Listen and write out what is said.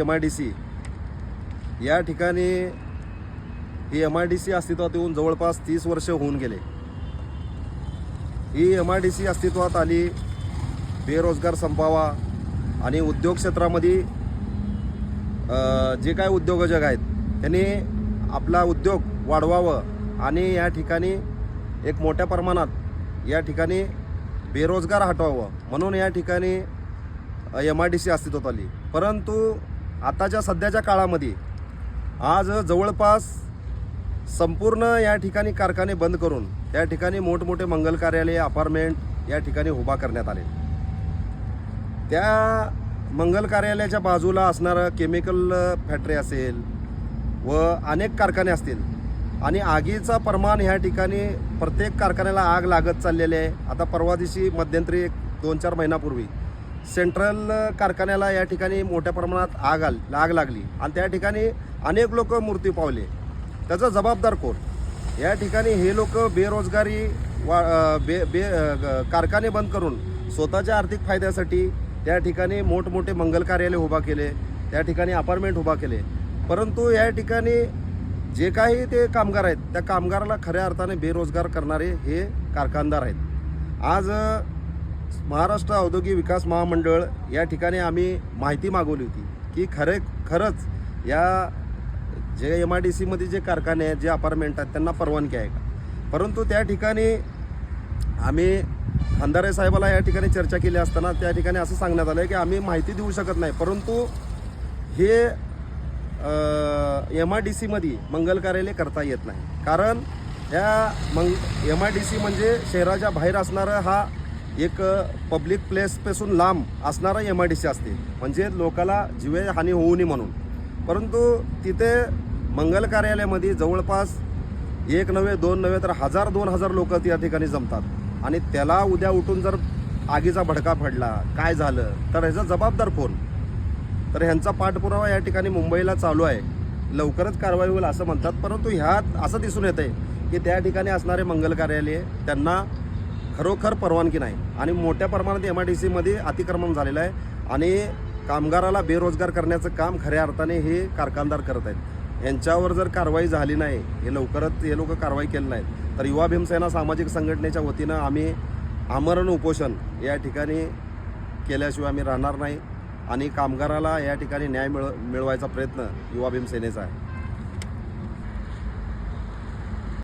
MIDC या ठिकाणी ही MIDC अस्तित्वात येऊन जवळपास 30 वर्ष होऊन गेले। ही MIDC अस्तित्वात आली बेरोजगार संपावा आणि उद्योग क्षेत्रामध्ये जे काय उद्योजक आहेत त्यांनी आपला उद्योग वाढवावं आणि या ठिकाणी एक मोठ्या प्रमाणात या ठिकाणी बेरोजगार हटवावं म्हणून या ठिकाणी MIDC अस्तित्वात आली। परंतु आताच्या सध्याच्या काळामध्ये आज जवळपास संपूर्ण या ठिकाणी कारखाने बंद करून त्या ठिकाणी मोठमोठे मंगल कार्यालय अपार्टमेंट या ठिकाणी उभा करण्यात आले। त्या मंगल कार्यालयाच्या बाजूला असणारं केमिकल फॅक्टरी असेल व अनेक कारखाने असतील आणि आगीचं प्रमाण ह्या ठिकाणी प्रत्येक कारखान्याला आग लागत चाललेली आहे। आता परवा दिवशी मध्यंतरी 2-4 महिन्यापूर्वी सेंट्रल कारखान्याला या ठिकाणी मोठ्या प्रमाणात आग लागली आणि त्या ठिकाणी अनेक लोक मृत्यू पावले। त्याचा जबाबदार कोण? या ठिकाणी हे लोक बेरोजगारी कारखाने बंद करून स्वतःच्या आर्थिक फायद्यासाठी त्या ठिकाणी मोठमोठे मंगल कार्यालय उभा केले, त्या ठिकाणी अपार्टमेंट उभा केले। परंतु या ठिकाणी जे काही ते कामगार आहेत त्या कामगाराला खऱ्या अर्थाने बेरोजगार करणारे हे कारखानदार आहेत। आज महाराष्ट्र औद्योगिक विकास महामंडळ या ठिकाणी आम्ही माहिती मागवली होती की खरंच या जे MIDC मध्ये जे कारखाने आहेत जे अपार्टमेंट आहेत त्यांना परवानगी आहे का? परंतु त्या ठिकाणी आम्ही खंदारे साहेबाला या ठिकाणी चर्चा केली असताना त्या ठिकाणी असं सांगण्यात आलं की आम्ही माहिती देऊ शकत नाही, परंतु हे MIDC मध्ये मंगल कार्यालय करता येत नाही। कारण या MIDC म्हणजे शहराच्या बाहेर असणारं हा एक पब्लिक प्लेसपासून लांब असणारा MIDC असते, म्हणजे लोकाला जीवहानी होऊ नये म्हणून। परंतु तिथे मंगल कार्यालयामध्ये जवळपास 1 नव्हे 2 नव्हे तर 1000-2000 लोक त्या ठिकाणी जमतात आणि त्याला उद्या उठून जर आगीचा भडका पडला काय झालं तर ह्याचा जबाबदार कोण? तर ह्यांचा पाठपुरावा या ठिकाणी मुंबईला चालू आहे, लवकरच कारवाई होईल असं म्हणतात। परंतु ह्यात असं दिसून येत आहे की त्या ठिकाणी असणारे मंगल कार्यालय त्यांना खरोखर परवानगी नाही आणि मोठ्या प्रमाणात MIDC मध्ये अतिक्रमण झालेलं आहे आणि कामगाराला बेरोजगार करण्याचं काम खऱ्या अर्थाने हे कारखानदार करत आहेत। यांच्यावर जर कारवाई झाली नाही, हे लवकरच हे लोक कारवाई केली नाहीत तर युवा भीमसेना सामाजिक संघटनेच्या वतीनं आम्ही आमरण उपोषण या ठिकाणी केल्याशिवाय आम्ही राहणार नाही आणि कामगाराला या ठिकाणी न्याय मिळवायचा प्रयत्न युवा भीमसेनेचा आहे।